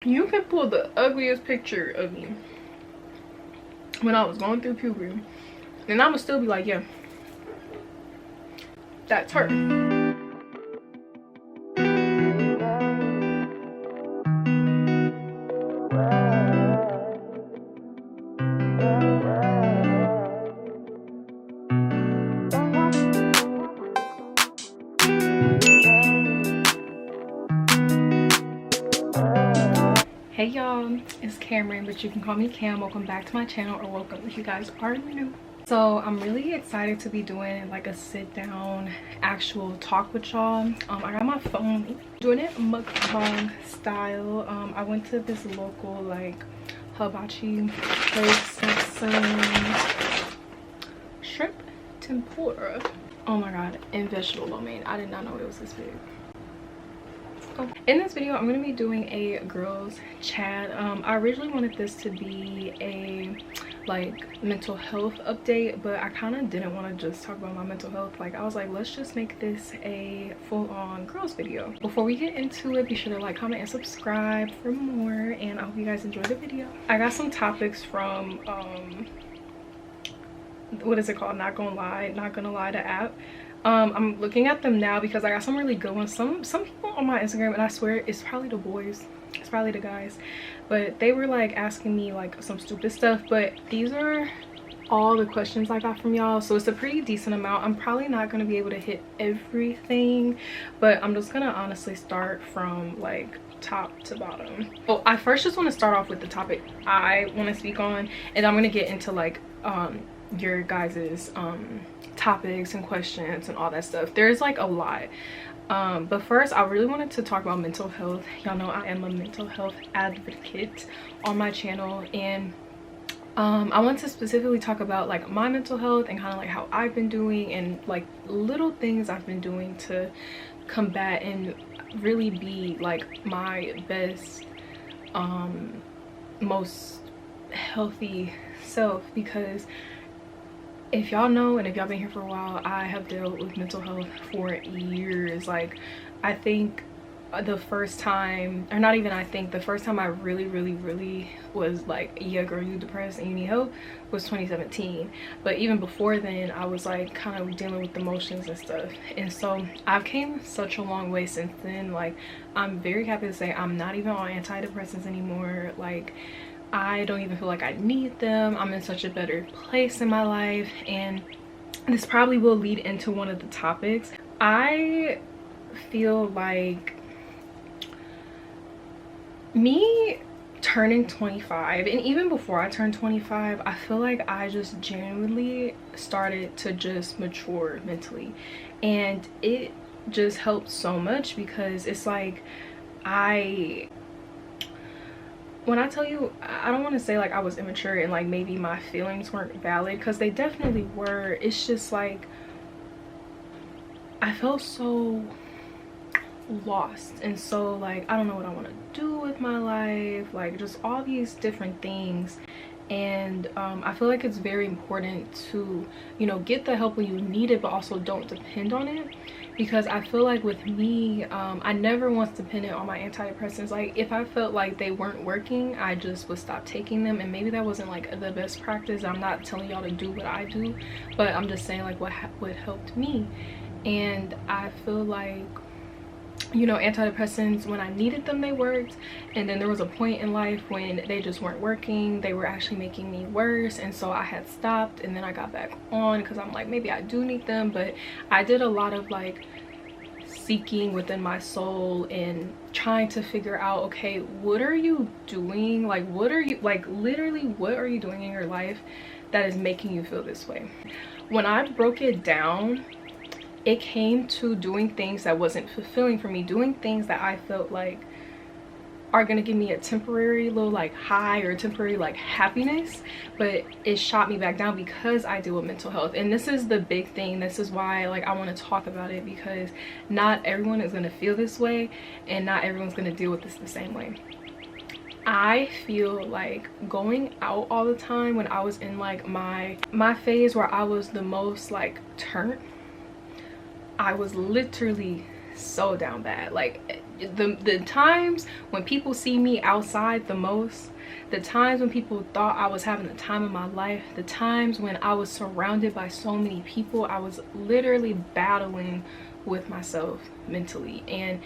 You can pull the ugliest picture of me when I was going through puberty, and I'ma still be like, yeah, that's her. Hey y'all, it's Cameron, but you can call me Cam. Welcome back to my channel, or welcome if you guys are new. So I'm really excited to be doing like a sit down actual talk with y'all. I got my phone, doing it mukbang style. I went to this local like hibachi place that's some shrimp tempura. Oh my god, and vegetable lo mein. I did not know it was this big. In this video, I'm going to be doing a girls chat. I originally wanted this to be a like mental health update, but I kind of didn't want to just talk about my mental health. Like, I was like, let's just make this a full-on girls video. Before we get into it, be sure to like, comment, and subscribe for more, and I hope you guys enjoy the video. I got some topics from what is it called, not gonna lie the app. I'm looking at them now because I got some really good ones. Some people on my Instagram, and I swear it's probably the boys, it's probably the guys, but they were like asking me like some stupid stuff. But these are all the questions I got from y'all, so it's a pretty decent amount. I'm probably not going to be able to hit everything, but I'm just gonna honestly start from like top to bottom. Well, I first just want to start off with the topic I want to speak on, and I'm going to get into like your guys's topics and questions and all that stuff. There's like a lot, but first I really wanted to talk about mental health. Y'all know I am a mental health advocate on my channel, and I want to specifically talk about like my mental health and kind of like how I've been doing, and like little things I've been doing to combat and really be like my best most healthy self. Because if y'all know, and if y'all been here for a while, I have dealt with mental health for years. Like, I think the first time, or not even I think, the first time I really was like, yeah girl, you depressed and you need help, was 2017. But even before then, I was like kind of dealing with emotions and stuff. And so I've came such a long way since then. Like, I'm very happy to say I'm not even on antidepressants anymore. Like, I don't even feel like I need them. I'm in such a better place in my life, and this probably will lead into one of the topics. I feel like me turning 25, and even before I turned 25, I feel like I just genuinely started to just mature mentally, and it just helped so much. Because it's like, when I tell you, I don't want to say like I was immature and like maybe my feelings weren't valid, because they definitely were. It's just like I felt so lost, and so like I don't know what I want to do with my life, like just all these different things. And I feel like it's very important to, you know, get the help when you need it, but also don't depend on it. Because I feel like with me, I never once depended on my antidepressants. Like, if I felt like they weren't working, I just would stop taking them. And maybe that wasn't like the best practice. I'm not telling y'all to do what I do, but I'm just saying like what helped me. And I feel like, you know, antidepressants, when I needed them, they worked, and then there was a point in life when they just weren't working. They were actually making me worse, and so I had stopped, and then I got back on because I'm like, maybe I do need them. But I did a lot of like seeking within my soul and trying to figure out, okay, what are you doing? Like, what are you, like, literally what are you doing in your life that is making you feel this way? When I broke it down, it came to doing things that wasn't fulfilling for me, doing things that I felt like are gonna give me a temporary little like high or temporary like happiness, but it shot me back down because I deal with mental health. And this is the big thing. This is why like I want to talk about it, because not everyone is gonna feel this way, and not everyone's gonna deal with this the same way. I feel like going out all the time, when I was in like my phase where I was the most like turned, I was literally so down bad. Like, the times when people see me outside the most, the times when people thought I was having the time of my life, the times when I was surrounded by so many people, I was literally battling with myself mentally. And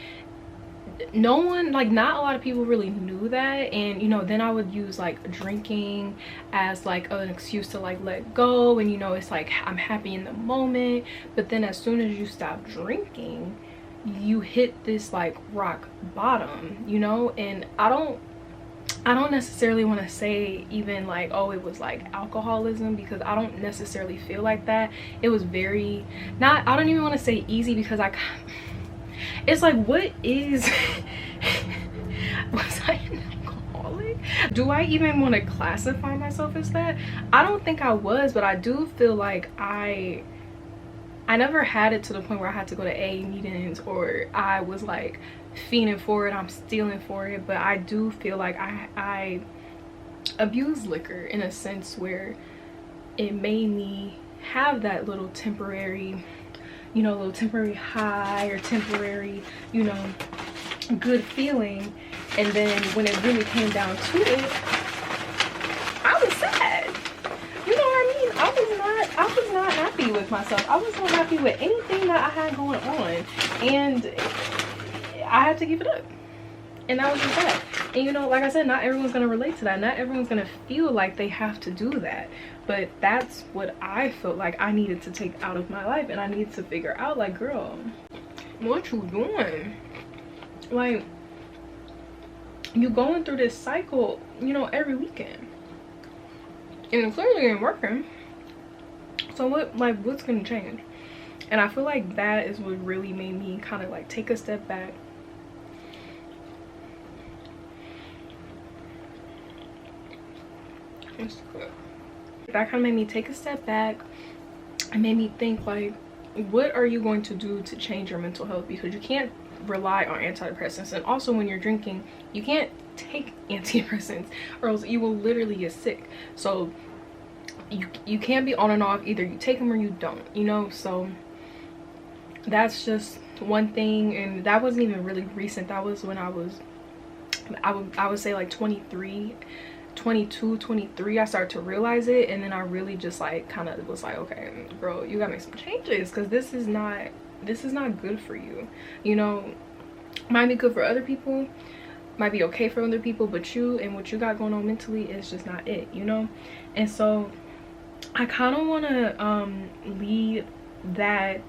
no one, like, not a lot of people really knew that. And you know, then I would use like drinking as like an excuse to like let go, and you know, it's like I'm happy in the moment, but then as soon as you stop drinking, you hit this like rock bottom, you know. And I don't necessarily want to say even like, oh, it was like alcoholism, because I don't necessarily feel like that. It was very not, I don't even want to say easy, because it's like, what is was I an alcoholic? Do I even want to classify myself as that? I don't think I was, but I do feel like I never had it to the point where I had to go to AA meetings, or I was like fiending for it, I'm stealing for it. But I do feel like I abused liquor in a sense where it made me have that little temporary, you know, little temporary high, or temporary, you know, good feeling. And then when it really came down to it, I was sad. You know what I mean? I was not happy with myself. I was not happy with anything that I had going on, and I had to give it up. And that was just that. And you know, like I said, not everyone's gonna relate to that. Not everyone's gonna feel like they have to do that, but that's what I felt like I needed to take out of my life. And I needed to figure out, like, girl, what you doing? Like, you going through this cycle, you know, every weekend, and it clearly ain't working. So what, like, what's gonna change? And I feel like that is what really made me kind of like take a step back. That kind of made me take a step back and made me think, like, what are you going to do to change your mental health? Because you can't rely on antidepressants, and also when you're drinking, you can't take antidepressants or else you will literally get sick. So you can't be on and off. Either you take them or you don't, you know. So that's just one thing. And that wasn't even really recent. That was when I would say like 22, 23, I started to realize it. And then I really just like kind of was like, okay, girl, you gotta make some changes, because this is not good for you. You know, might be good for other people, might be okay for other people, but you and what you got going on mentally is just not it, you know. And so I kind of want to lead that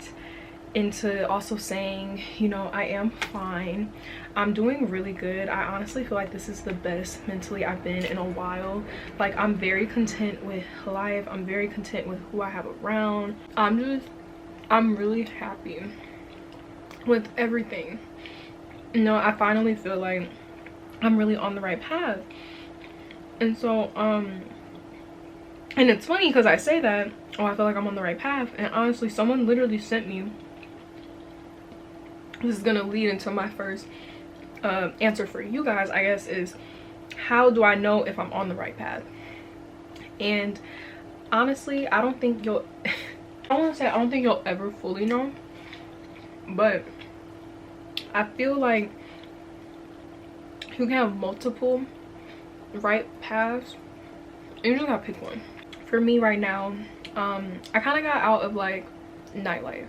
into also saying, you know, I am fine. I'm doing really good. I honestly feel like this is the best mentally I've been in a while. Like, I'm very content with life. I'm very content with who I have around. I'm really happy with everything. You know, I finally feel like I'm really on the right path. And so and it's funny because I say that, oh, I feel like I'm on the right path, and honestly, someone literally sent me, this is gonna lead into my first answer for you guys, I guess, is how do I know if I'm on the right path? And honestly, I don't think you'll I want to say I don't think you'll ever fully know, but I feel like you can have multiple right paths, and you just gotta pick one. For me right now, I kind of got out of like nightlife.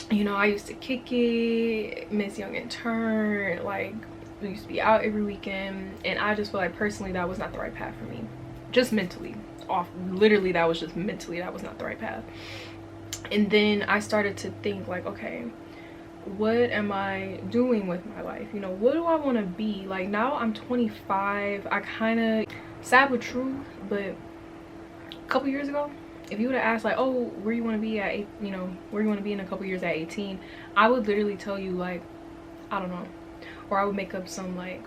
You know, I used to kick it, Miss Young intern, like we used to be out every weekend, and I just feel like personally that was not the right path for me. Just mentally off, literally that was just mentally, that was not the right path. And then I started to think like, okay, what am I doing with my life? You know, what do I want to be? Like, now I'm 25. I kind of, sad but true, but a couple years ago, if you would have asked like, oh, where you want to be at, you know, where you want to be in a couple years at 18, I would literally tell you like, I don't know, or I would make up some like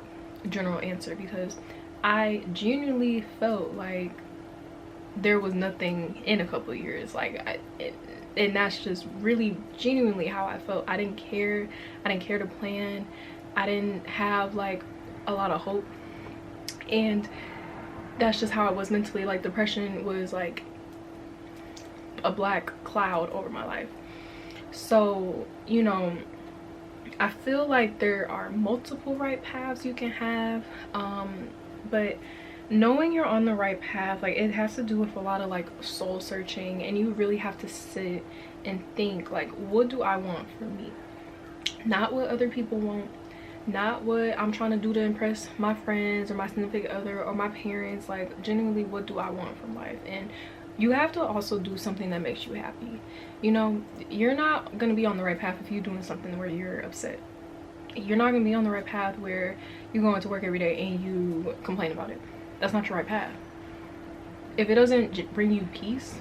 general answer, because I genuinely felt like there was nothing in a couple of years. Like, and that's just really genuinely how I felt. I didn't care to plan. I didn't have like a lot of hope, and that's just how I was mentally. Like, depression was like a black cloud over my life. So, you know, I feel like there are multiple right paths you can have, but knowing you're on the right path, like, it has to do with a lot of like soul searching, and you really have to sit and think, like, what do I want for me? Not what other people want, not what I'm trying to do to impress my friends or my significant other or my parents. Like, genuinely, what do I want from life? And you have to also do something that makes you happy. You know, you're not gonna be on the right path if you're doing something where you're upset. You're not gonna be on the right path where you're going to work every day and you complain about it. That's not your right path. If it doesn't bring you peace,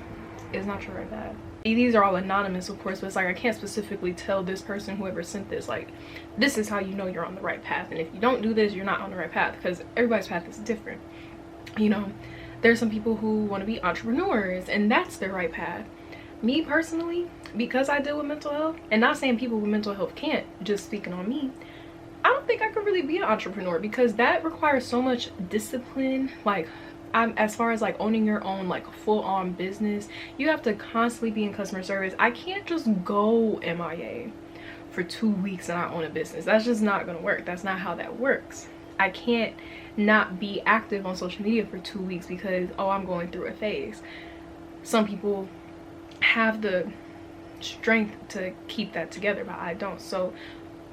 it's not your right path. These are all anonymous, of course, but it's like I can't specifically tell this person, whoever sent this, like, this is how you know you're on the right path, and if you don't do this, you're not on the right path, because everybody's path is different. You know, there's some people who want to be entrepreneurs and that's their right path. Me personally, because I deal with mental health, and not saying people with mental health can't, just speaking on me, I don't think I could really be an entrepreneur, because that requires so much discipline. Like, as far as like owning your own like full-on business, you have to constantly be in customer service. I can't just go MIA for 2 weeks and I own a business. That's just not gonna work. That's not how that works. I can't not be active on social media for 2 weeks because, oh, I'm going through a phase. Some people have the strength to keep that together, but I don't. So,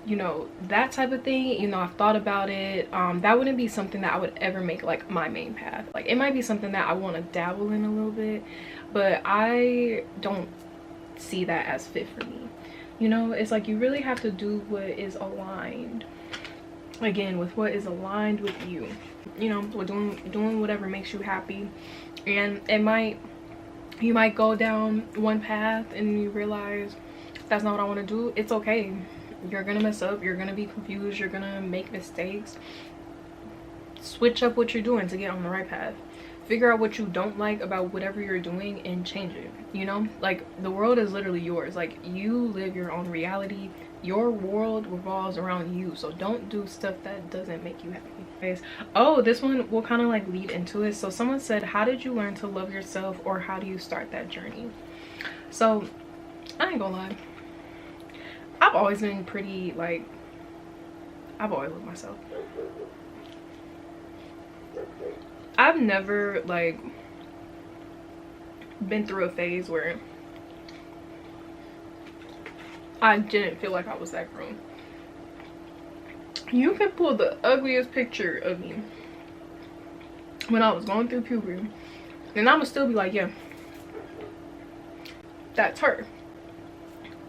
you know, that type of thing, you know, I've thought about it. That wouldn't be something that I would ever make like my main path. Like, it might be something that I want to dabble in a little bit, but I don't see that as fit for me. You know, it's like you really have to do what is aligned, again, with what is aligned with you. You know, with doing whatever makes you happy. And you might go down one path and you realize that's not what I want to do. It's okay. You're gonna mess up, you're gonna be confused, you're gonna make mistakes. Switch up what you're doing to get on the right path. Figure out what you don't like about whatever you're doing and change it. You know, like, the world is literally yours. Like, you live your own reality. Your world revolves around you, so don't do stuff that doesn't make you happy. Guys, oh, this one will kind of like lead into it. So someone said, how did you learn to love yourself, or how do you start that journey? So I ain't gonna lie, I've always been pretty, like, I've always loved myself. I've never like been through a phase where I didn't feel like I was that grown. You can pull the ugliest picture of me when I was going through puberty, and I'ma still be like, yeah, that's her.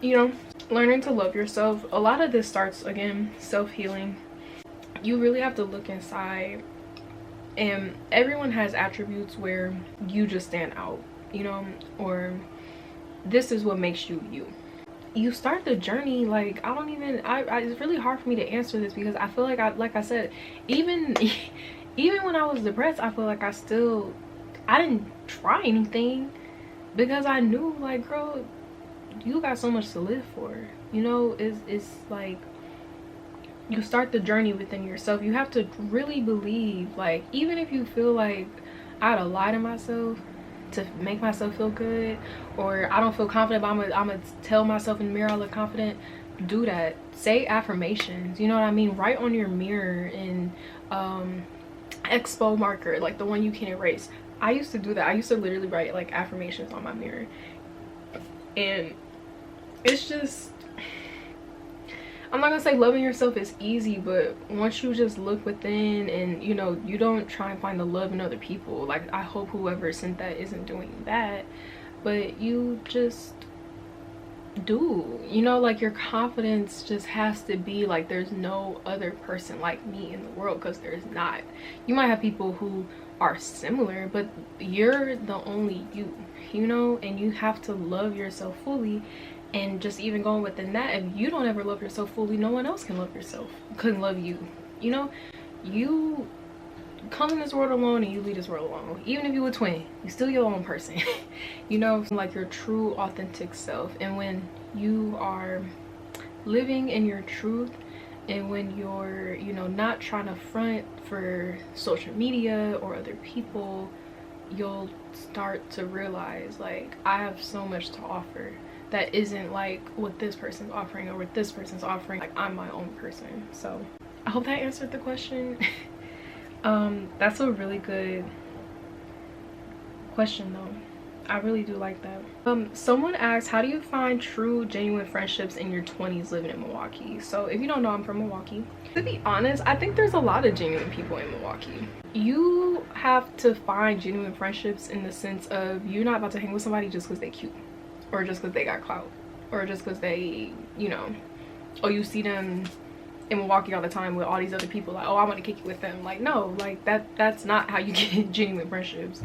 You know, learning to love yourself, a lot of this starts, again, self-healing. You really have to look inside, and everyone has attributes where you just stand out, you know, or this is what makes you you. You start the journey, like, it's really hard for me to answer this, because I feel like I said, even when I was depressed, I feel like I didn't try anything, because I knew, like, girl, you got so much to live for. You know, it's like, you start the journey within yourself. You have to really believe, like, even if you feel like I gotta lie to myself to make myself feel good, or I don't feel confident, but I'm gonna tell myself in the mirror I look confident, do that. Say affirmations, you know what I mean? Write on your mirror in expo marker, like the one you can erase. I used to do that. I used to literally write like affirmations on my mirror, and it's just, I'm not gonna say loving yourself is easy, but once you just look within and, you know, you don't try and find the love in other people. Like, I hope whoever sent that isn't doing that, but you just do, you know, like, your confidence just has to be like, there's no other person like me in the world, because there's not. You might have people who are similar, but you're the only you, you know, and you have to love yourself fully. And just even going within that, if you don't ever love yourself fully, no one else can love you. You know, you come in this world alone and you leave this world alone. Even if you a twin, you're still your own person. You know, like your true authentic self. And when you are living in your truth, and when you're, you know, not trying to front for social media or other people, you'll start to realize, like, I have so much to offer. that isn't like what this person's offering or what this person's offering. Like, I'm my own person. So I hope that answered the question. That's a really good question though. I really do like that. Someone asked, how do you find true genuine friendships in your 20s living in Milwaukee? So if you don't know, I'm from Milwaukee. To be honest, I think there's a lot of genuine people in Milwaukee. You have to find genuine friendships in the sense of you're not about to hang with somebody just because they cute, or just because they got clout, or just because they, you know, oh, you see them in Milwaukee all the time with all these other people, like, oh, I want to kick it with them. Like, no, like that's not how you get genuine friendships.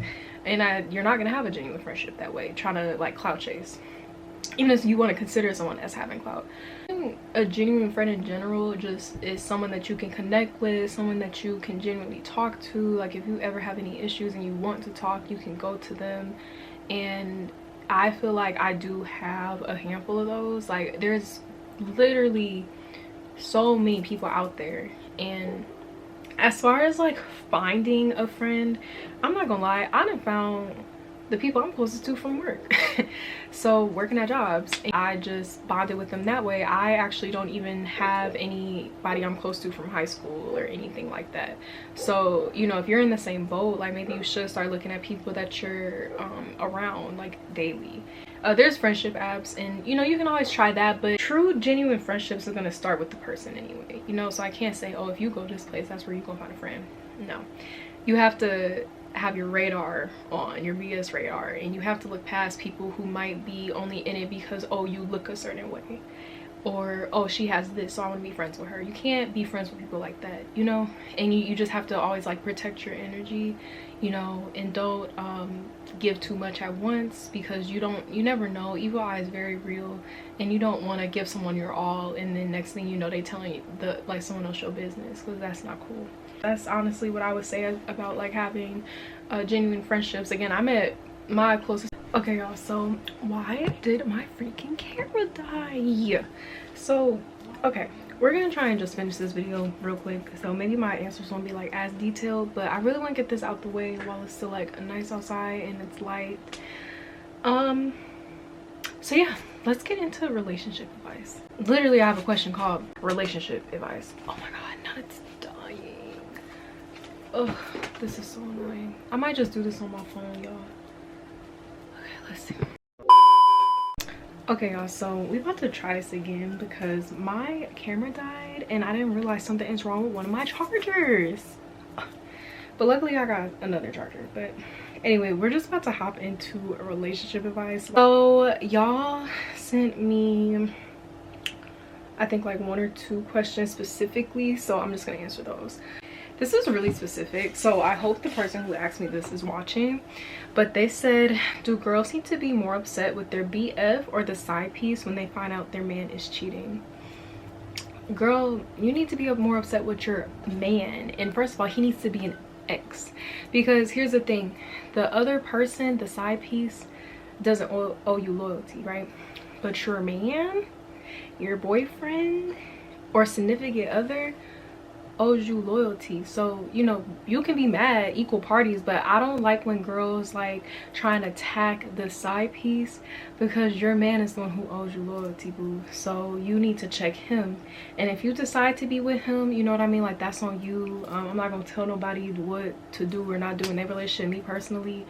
And you're not gonna have a genuine friendship that way, trying to like clout chase, even if you want to consider someone as having clout. A genuine friend in general just is someone that you can connect with, someone that you can genuinely talk to. Like, if you ever have any issues and you want to talk, you can go to them. And I feel like I do have a handful of those. Like, there's literally so many people out there. And as far as like finding a friend, I'm not gonna lie, I done found the people I'm closest to from work. So working at jobs, I just bonded with them that way. I actually don't even have anybody I'm close to from high school or anything like that. So, you know, if you're in the same boat, like, maybe you should start looking at people that you're around like daily. There's friendship apps, and you know, you can always try that, but true genuine friendships are going to start with the person anyway, you know. So I can't say, oh, if you go to this place, that's where you're gonna find a friend. No, you have to have your radar on, your BS radar, and you have to look past people who might be only in it because, oh, you look a certain way, or oh, she has this, so I want to be friends with her. You can't be friends with people like that, you know. And you just have to always like protect your energy, you know, and don't give too much at once, because you never know. Evil eye is very real, and you don't want to give someone your all and then next thing you know they telling you like someone else your business, because that's not cool. That's honestly what I would say about like having genuine friendships. Again, I met my closest. Okay, y'all, so why did my freaking camera die? So okay, we're gonna try and just finish this video real quick, so maybe my answers won't be like as detailed, but I really want to get this out the way while it's still like nice outside and it's light. So yeah, let's get into relationship advice. Literally, I have a question called relationship advice. Oh my god, now it's dying. Ugh, this is so annoying. I might just do this on my phone, y'all. Okay, let's see. Okay, y'all, so we about to try this again because my camera died and I didn't realize something is wrong with one of my chargers. But luckily I got another charger. But anyway, we're just about to hop into a relationship advice. So y'all sent me, I think, like 1 or 2 questions specifically, so I'm just gonna answer those. This is really specific, so I hope the person who asked me this is watching. But they said, do girls need to be more upset with their BF or the side piece when they find out their man is cheating? Girl, you need to be more upset with your man. And first of all, he needs to be an ex, because here's the thing, the other person, the side piece, doesn't owe you loyalty, right? But your man, your boyfriend or significant other owes you loyalty. So, you know, you can be mad, equal parties, but I don't like when girls like trying to attack the side piece, because your man is the one who owes you loyalty, boo. So you need to check him, and if you decide to be with him, you know what I mean, like, that's on you. I'm not gonna tell nobody what to do or not do in their relationship. Me personally,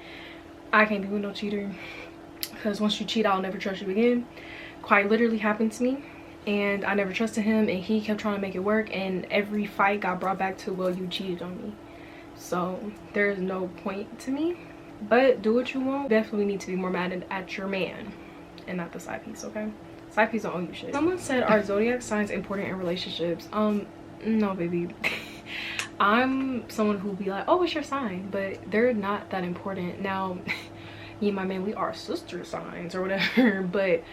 I can't be with no cheater, because once you cheat, I'll never trust you again. Quite literally happened to me, and I never trusted him, and he kept trying to make it work, and every fight got brought back to, well, you cheated on me. So there's no point to me. But do what you want. Definitely need to be more mad at your man and not the side piece, okay? Side piece don't owe you shit. Someone said, are zodiac signs important in relationships? No, baby. I'm someone who'll be like, oh, what's your sign? But they're not that important. Now, me and my man, we are sister signs or whatever, but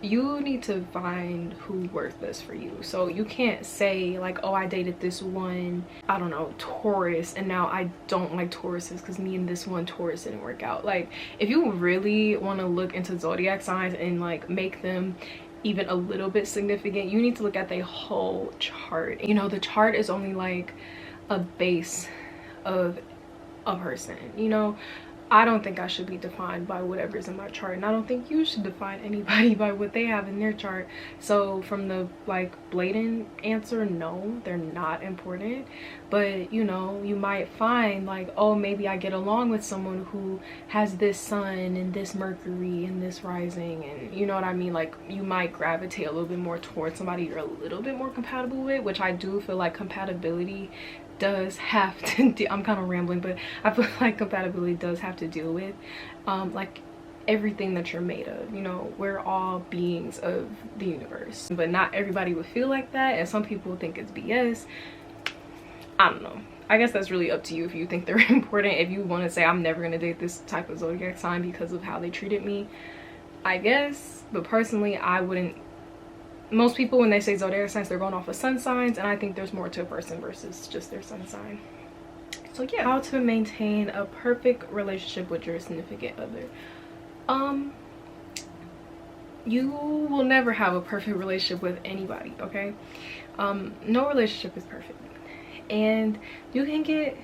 you need to find who works best for you. So you can't say like, oh, I dated this one, I don't know, Taurus, and now I don't like Tauruses because me and this one Taurus didn't work out. Like, if you really want to look into zodiac signs and like make them even a little bit significant, you need to look at the whole chart. You know, the chart is only like a base of a person, you know. I don't think I should be defined by whatever's in my chart, and I don't think you should define anybody by what they have in their chart. So from the like blatant answer, no, they're not important. But you know, you might find like, oh, maybe I get along with someone who has this sun and this Mercury and this rising, and you know what I mean, like you might gravitate a little bit more towards somebody you're a little bit more compatible with, which I do feel like compatibility does have to I'm kind of rambling, but I feel like compatibility does have to deal with like everything that you're made of. You know, we're all beings of the universe, but not everybody would feel like that, and some people think it's BS. I don't know, I guess that's really up to you if you think they're important. If you want to say I'm never going to date this type of zodiac sign because of how they treated me, I guess, but personally I wouldn't. Most people, when they say zodiac signs, they're going off of sun signs, and I think there's more to a person versus just their sun sign. So yeah, how to maintain a perfect relationship with your significant other. You will never have a perfect relationship with anybody, okay? No relationship is perfect, and you can get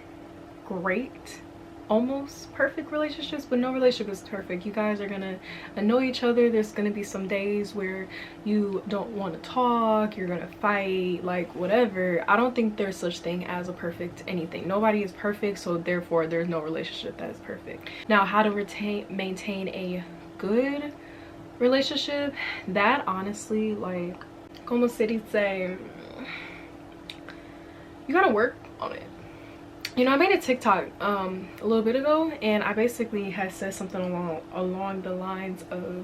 great, almost perfect relationships, but no relationship is perfect. You guys are gonna annoy each other. There's gonna be some days where you don't want to talk, you're gonna fight, like whatever. I don't think there's such thing as a perfect anything. Nobody is perfect, so therefore there's no relationship that is perfect. Now, how to maintain a good relationship, that honestly, like como se dice, you gotta work on it. You know, I made a TikTok a little bit ago, and I basically had said something along the lines of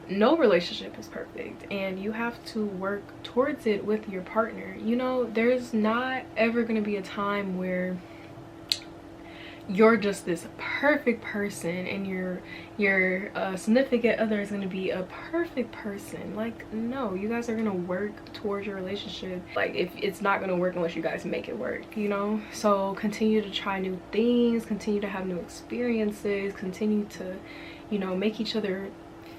no relationship is perfect, and you have to work towards it with your partner. You know, there's not ever going to be a time where you're just this perfect person and your significant other is going to be a perfect person. Like, no, you guys are going to work towards your relationship. Like, if it's not going to work unless you guys make it work, you know. So continue to try new things, continue to have new experiences, continue to, you know, make each other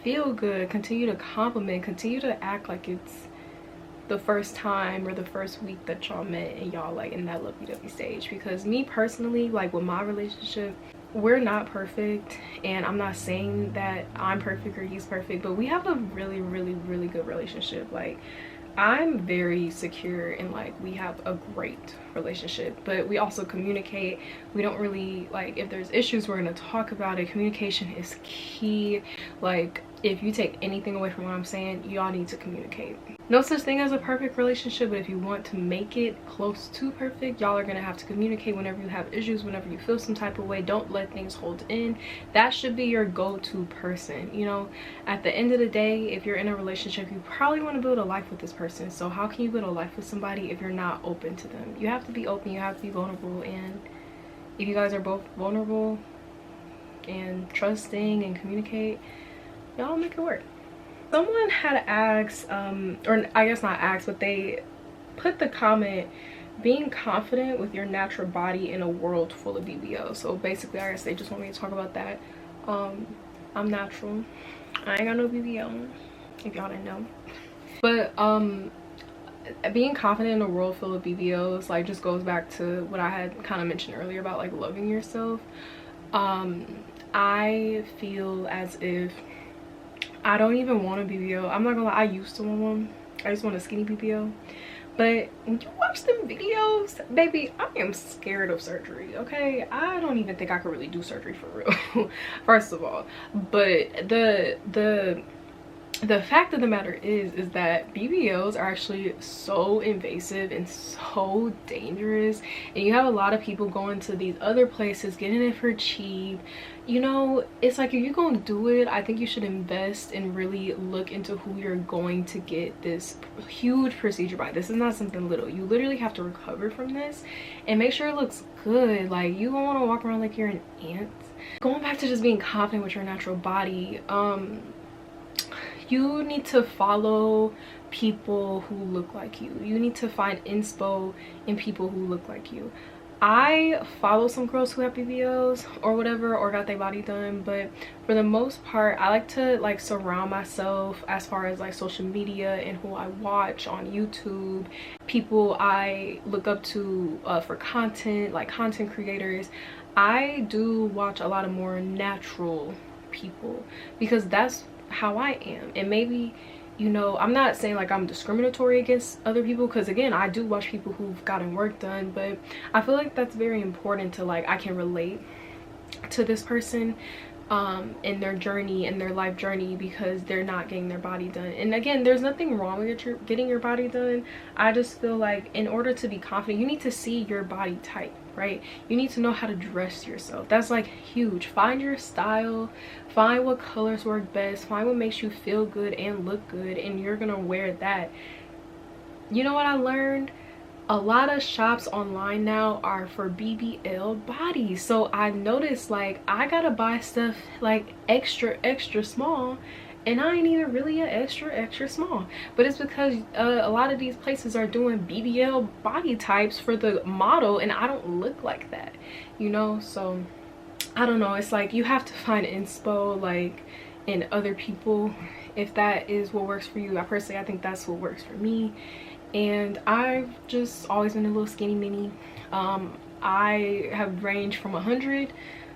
feel good, continue to compliment, continue to act like it's the first time or the first week that y'all met and y'all like in that lovey-dovey stage. Because me personally, like with my relationship, we're not perfect, and I'm not saying that I'm perfect or he's perfect, but we have a really good relationship. Like, I'm very secure and like we have a great relationship, but we also communicate. We don't really, like, if there's issues, we're gonna talk about it. Communication is key. Like, if you take anything away from what I'm saying, y'all need to communicate. No such thing as a perfect relationship, but if you want to make it close to perfect, y'all are gonna have to communicate whenever you have issues, whenever you feel some type of way. Don't let things hold in. That should be your go-to person. You know, at the end of the day, if you're in a relationship, you probably want to build a life with this person. So how can you build a life with somebody if you're not open to them? You have to be open, you have to be vulnerable, and if you guys are both vulnerable and trusting and communicate, y'all make it work. Someone had asked, or I guess not asked, but they put the comment, being confident with your natural body in a world full of BBL. So basically, I guess they just want me to talk about that. I'm natural. I ain't got no BBL, if y'all didn't know. But being confident in a world full of BBLs, like, just goes back to what I had kind of mentioned earlier about like loving yourself. I feel as if I don't even want a BBL. I'm not gonna lie, I used to want one. I just want a skinny BBL. But when you watch them videos, baby, I am scared of surgery, okay? I don't even think I could really do surgery for real, first of all. But the fact of the matter is that BBLs are actually so invasive and so dangerous, and you have a lot of people going to these other places getting it for cheap. You know, it's like, if you're gonna do it, I think you should invest and really look into who you're going to get this huge procedure by. This is not something little. You literally have to recover from this and make sure it looks good. Like, you don't want to walk around like you're an ant. Going back to just being confident with your natural body, you need to follow people who look like you. You need to find inspo in people who look like you. I follow some girls who have BBLs or whatever, or got their body done, but for the most part, I like to like surround myself as far as like social media and who I watch on YouTube people I look up to for content, like content creators, I do watch a lot of more natural people because that's how I am. And maybe, you know, I'm not saying like I'm discriminatory against other people, because again, I do watch people who've gotten work done, but I feel like that's very important to, like, I can relate to this person in their journey, in their life journey, because they're not getting their body done. And again, there's nothing wrong with getting your body done. I just feel like in order to be confident, you need to see your body type, right? You need to know how to dress yourself. That's like huge. Find your style, find what colors work best, find what makes you feel good and look good, and you're gonna wear that. You know what I learned? A lot of shops online now are for BBL bodies, so I noticed like I gotta buy stuff like extra small, and I ain't even really an extra small, but it's because a lot of these places are doing BBL body types for the model, and I don't look like that, you know. So I don't know, it's like you have to find inspo like in other people if that is what works for you. I think that's what works for me. And I've just always been a little skinny mini. I have ranged from 100,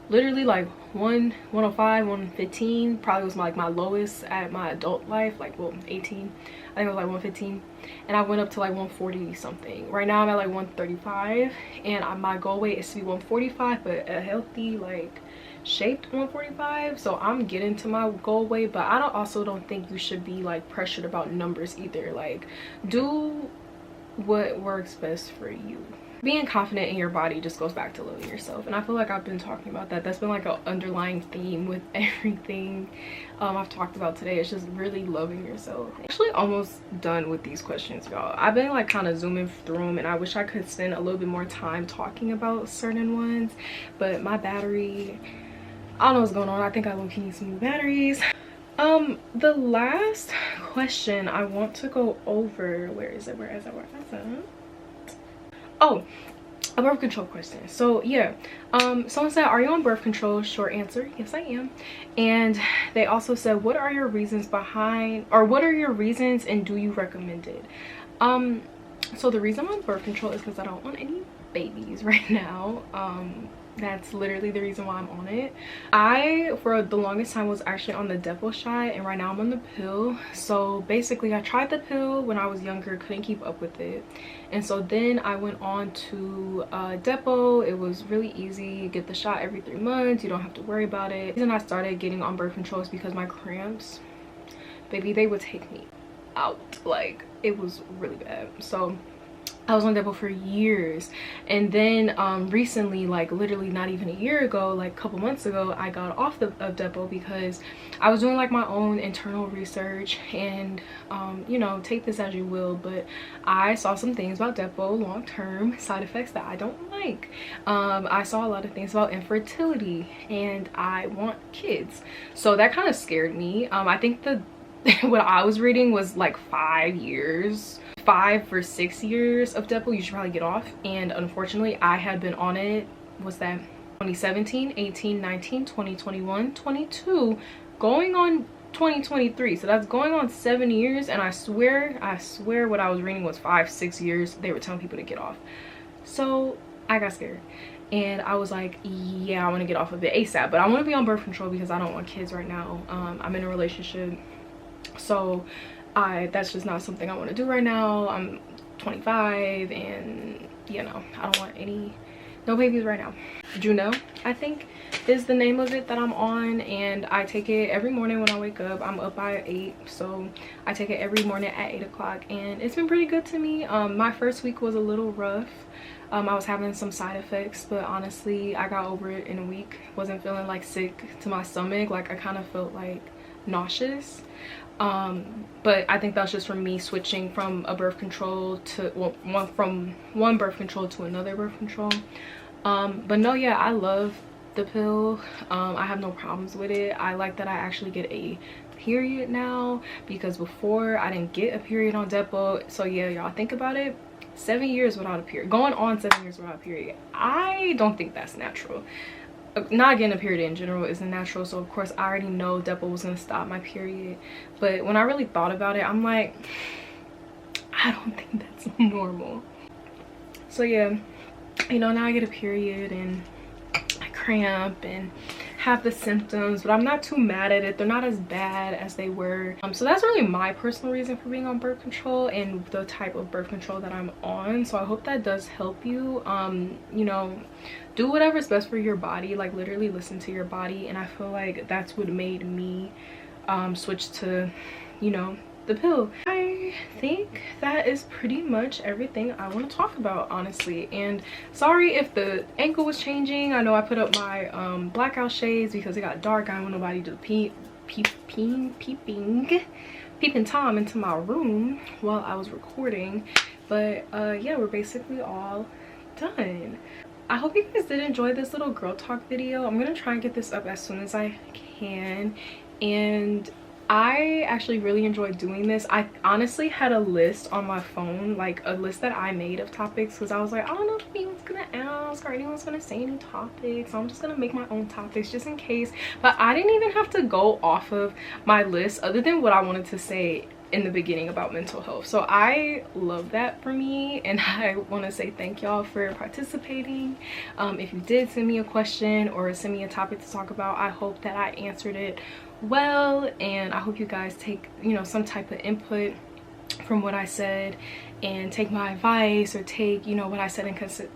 literally like 105, 115 probably was my lowest at my adult life, like, well, 18, I think it was like 115, and I went up to like 140 something. Right now I'm at like 135, and my goal weight is to be 145, but a healthy, like, shaped 145. So I'm getting to my goal weight, but I also don't think you should be like pressured about numbers either. Like, do what works best for you. Being confident in your body just goes back to loving yourself, and I feel like I've been talking about that. That's been like an underlying theme with everything I've talked about today. It's just really loving yourself. I'm actually almost done with these questions, y'all. I've been like kind of zooming through them, and I wish I could spend a little bit more time talking about certain ones, but my battery, I don't know what's going on. I think I low-key need some new batteries. The last question I want to go over, where is it? Oh, a birth control question. So yeah, someone said, are you on birth control? Short answer, yes I am. And they also said, what are your reasons behind, or what are your reasons and do you recommend it? So the reason I'm on birth control is because I don't want any babies right now. That's literally the reason why I'm on it. I, for the longest time, was actually on the Depo shot, and right now I'm on the pill. So basically I tried the pill when I was younger, couldn't keep up with it, and so then I went on to Depo. It was really easy. You get the shot every 3 months, you don't have to worry about it. The reason I started getting on birth control is because my cramps, baby, they would take me out. Like, it was really bad. So I was on Depo for years, and then recently, like literally not even a year ago, like a couple months ago, I got off of Depo because I was doing like my own internal research, and you know, take this as you will, but I saw some things about Depo, long-term side effects that I don't like. I saw a lot of things about infertility, and I want kids, so that kind of scared me. I think what I was reading was like 5 years, 5 or 6 years of Depo you should probably get off. And unfortunately I had been on it, what's that, 2017, 18, 19, 20, 21, 22, going on 2023, so that's going on 7 years. And I swear what I was reading was 5-6 years they were telling people to get off. So I got scared, and I was like, yeah, I want to get off of it ASAP, but I want to be on birth control because I don't want kids right now. I'm in a relationship, so that's just not something I want to do right now. I'm 25, and you know, I don't want no babies right now. Juno, I think, is the name of it that I'm on, and I take it every morning when I wake up. I'm up by 8, so I take it every morning at 8 o'clock, and it's been pretty good to me. My first week was a little rough. I was having some side effects, but honestly I got over it in a week. Wasn't feeling like sick to my stomach, like I kind of felt like nauseous, but I think that's just from me switching from a birth control to, well, from one birth control to another birth control. But no, yeah, I love the pill. I have no problems with it. I like that I actually get a period now, because before I didn't get a period on Depo. So yeah, y'all, think about it. 7 years without a period, going on 7 years without a period. I don't think that's natural. Not getting a period in general isn't natural, so of course I already know Depo was gonna stop my period. But when I really thought about it, I'm like, I don't think that's normal. So yeah, you know, now I get a period and I cramp and have the symptoms, but I'm not too mad at it. They're not as bad as they were. So that's really my personal reason for being on birth control and the type of birth control that I'm on. So I hope that does help you. You know, do whatever's best for your body, like literally listen to your body. And I feel like that's what made me switch to, you know, the pill. I think that is pretty much everything I want to talk about, honestly. And sorry if the angle was changing. I know I put up my blackout shades because it got dark. I don't want nobody to peeping Tom into my room while I was recording. But yeah, we're basically all done. I hope you guys did enjoy this little girl talk video. I'm gonna try and get this up as soon as I can. And I actually really enjoyed doing this. I honestly had a list on my phone, like a list that I made of topics, because I was like, I don't know if anyone's gonna ask or anyone's gonna say any topics, so I'm just gonna make my own topics just in case. But I didn't even have to go off of my list other than what I wanted to say in the beginning about mental health. So I love that for me, and I want to say thank y'all for participating. If you did send me a question or send me a topic to talk about, I hope that I answered it well, and I hope you guys take, you know, some type of input from what I said and take my advice, or take, you know, what I said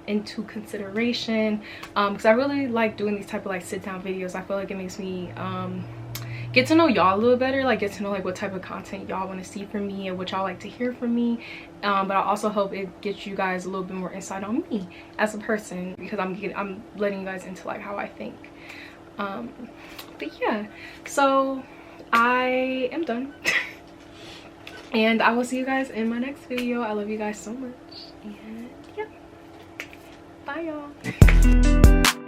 into consideration, because I really like doing these type of like sit down videos. I feel like it makes me get to know y'all a little better, like get to know like what type of content y'all want to see from me and what y'all like to hear from me. But I also hope it gets you guys a little bit more insight on me as a person, because I'm letting you guys into like how I think. But yeah, so I am done. And I will see you guys in my next video. I love you guys so much, and yeah, bye y'all.